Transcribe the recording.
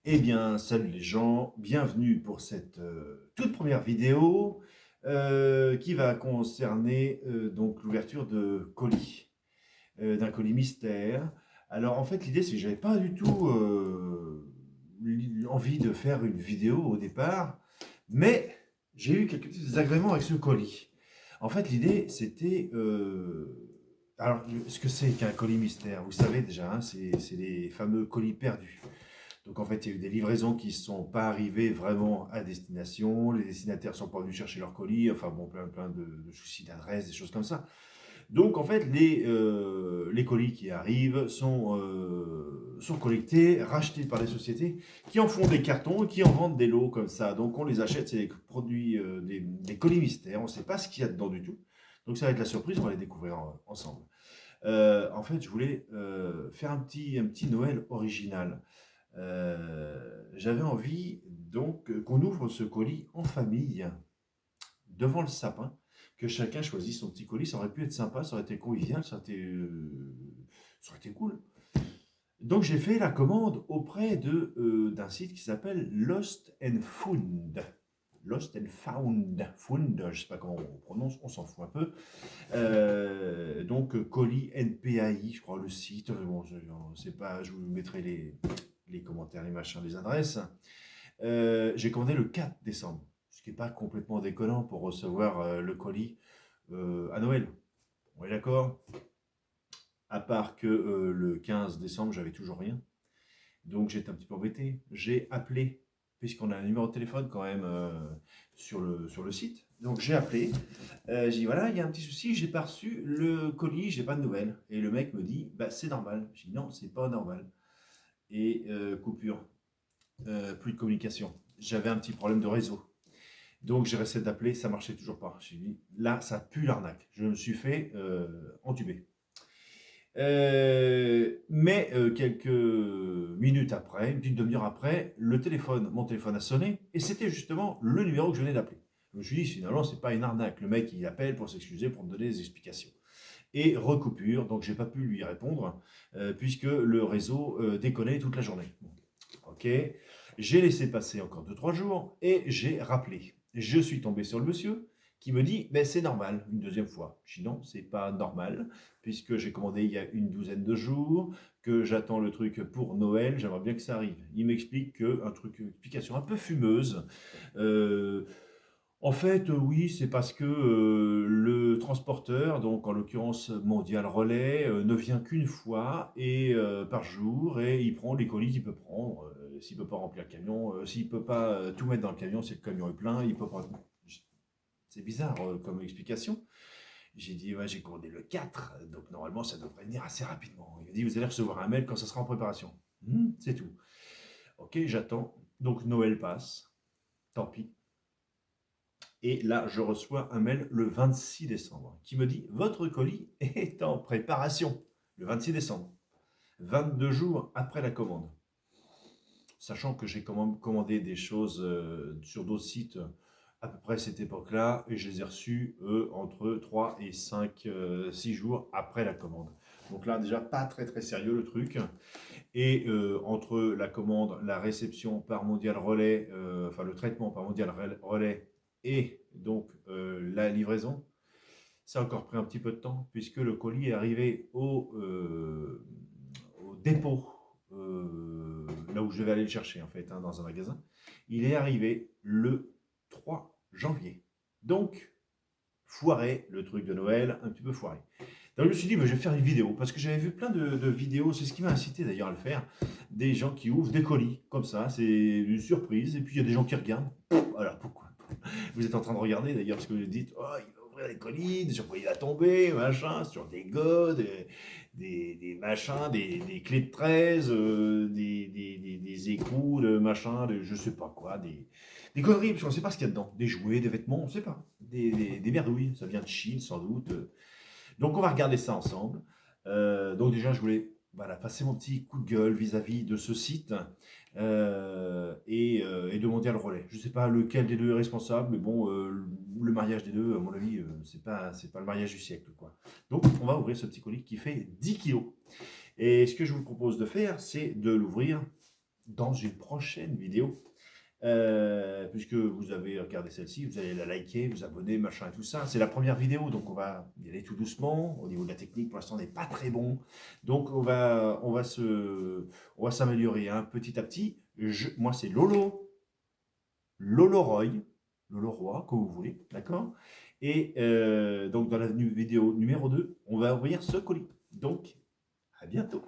Eh bien, salut les gens, bienvenue pour cette toute première vidéo qui va concerner donc l'ouverture de colis, d'un colis mystère. Alors en fait, l'idée c'est que j'avais pas du tout envie de faire une vidéo au départ, mais j'ai eu quelques petits désagréments avec ce colis. En fait, l'idée c'était alors, ce que c'est qu'un colis mystère, vous savez déjà, hein, c'est les fameux colis perdus. Donc en fait, il y a eu des livraisons qui ne sont pas arrivées vraiment à destination, les destinataires ne sont pas venus chercher leur colis, enfin bon, plein de soucis d'adresse, des choses comme ça. Donc en fait, les colis qui arrivent sont collectés, rachetés par des sociétés qui en font des cartons et qui en vendent des lots comme ça. Donc on les achète, c'est des produits, des colis mystères, on ne sait pas ce qu'il y a dedans du tout. Donc ça va être la surprise, on va les découvrir ensemble. En fait, je voulais faire un petit Noël original. J'avais envie donc qu'on ouvre ce colis en famille, devant le sapin, que chacun choisisse son petit colis. Ça aurait pu être sympa, ça aurait été convivial, ça aurait été cool. Donc j'ai fait la commande auprès d'un site qui s'appelle Lost and Found. Lost and Found, je ne sais pas comment on prononce, on s'en fout un peu. Donc colis NPAI, je crois le site. Bon, je ne sais pas, je vous mettrai les commentaires, les machins, les adresses. J'ai commandé le 4 décembre, ce qui n'est pas complètement déconnant pour recevoir le colis à Noël. On est d'accord? À part que le 15 décembre, j'avais toujours rien. Donc j'étais un petit peu embêté. J'ai appelé, puisqu'on a un numéro de téléphone quand même sur le site. Donc j'ai appelé. J'ai dit voilà, il y a un petit souci, j'ai pas reçu le colis, j'ai pas de nouvelles. Et le mec me dit bah c'est normal. J'ai dit non, c'est pas normal. Et coupure. Plus de communication. J'avais un petit problème de réseau. Donc j'ai resté d'appeler, ça marchait toujours pas. J'ai dit, là, ça pue l'arnaque. Je me suis fait entuber. Mais quelques minutes après, une petite demi-heure après, mon téléphone a sonné et c'était justement le numéro que je venais d'appeler. Je me suis dit, finalement, c'est pas une arnaque. Le mec, il appelle pour s'excuser, pour me donner des explications. Et recoupure, donc j'ai pas pu lui répondre puisque le réseau déconnait toute la journée. Bon, ok, j'ai laissé passer encore 2 3 jours et j'ai rappelé. Je suis tombé sur le monsieur qui me dit ben, c'est normal une deuxième fois. Je dis non, c'est pas normal puisque j'ai commandé il y a une douzaine de jours, que j'attends le truc pour Noël, j'aimerais bien que ça arrive. Il m'explique que un truc, une explication un peu fumeuse. euh, en fait, oui, c'est parce que le transporteur, donc en l'occurrence Mondial Relais, ne vient qu'une fois et par jour et il prend les colis qu'il peut prendre. S'il peut pas remplir le camion, s'il peut pas tout mettre dans le camion, si le camion est plein, il peut pas. C'est bizarre comme explication. J'ai dit, ouais, j'ai commandé le 4, donc normalement ça devrait venir assez rapidement. Il m'a dit, vous allez recevoir un mail quand ça sera en préparation. C'est tout. Ok, j'attends. Donc Noël passe, tant pis. Et là, je reçois un mail le 26 décembre qui me dit votre colis est en préparation. Le 26 décembre, 22 jours après la commande. Sachant que j'ai commandé des choses sur d'autres sites à peu près à cette époque-là et je les ai reçus entre 3 et 5, 6 jours après la commande. Donc là, déjà, pas très très sérieux le truc. Et entre la commande, la réception par Mondial Relais, enfin le traitement par Mondial Relais et donc la livraison, ça a encore pris un petit peu de temps puisque le colis est arrivé au dépôt, là où je devais aller le chercher en fait, hein, dans un magasin. Il est arrivé le 3 janvier. Donc, foiré, le truc de Noël, un petit peu foiré. Donc je me suis dit, bah, je vais faire une vidéo, parce que j'avais vu plein de vidéos, c'est ce qui m'a incité d'ailleurs à le faire, des gens qui ouvrent des colis, comme ça, c'est une surprise, et puis il y a des gens qui regardent. Voilà, pourquoi vous êtes en train de regarder d'ailleurs, parce que vous dites, oh, il va ouvrir des colis, sur quoi il va tomber, machin, sur des godes, des machins, des clés de 13, des écrous, de machin, de je sais pas quoi, des conneries, parce qu'on ne sait pas ce qu'il y a dedans, des jouets, des vêtements, on ne sait pas, des merdouilles, ça vient de Chine sans doute. Donc on va regarder ça ensemble. Donc déjà, je voulais voilà, passer mon petit coup de gueule vis-à-vis de ce site et de Mondial Relais. Je ne sais pas lequel des deux est responsable, mais bon, le mariage des deux, à mon avis, c'est pas le mariage du siècle, quoi. Donc on va ouvrir ce petit colis qui fait 10 kilos. Et ce que je vous propose de faire, c'est de l'ouvrir dans une prochaine vidéo. Puisque vous avez regardé celle-ci, vous allez la liker, vous abonner, machin et tout ça. C'est la première vidéo, donc on va y aller tout doucement. Au niveau de la technique, pour l'instant, on n'est pas très bon. Donc on va s'améliorer hein, petit à petit. Moi, c'est Lolo Roy, Lolo Roy, comme vous voulez, d'accord. Et donc dans la vidéo numéro 2, on va ouvrir ce colis. Donc, à bientôt.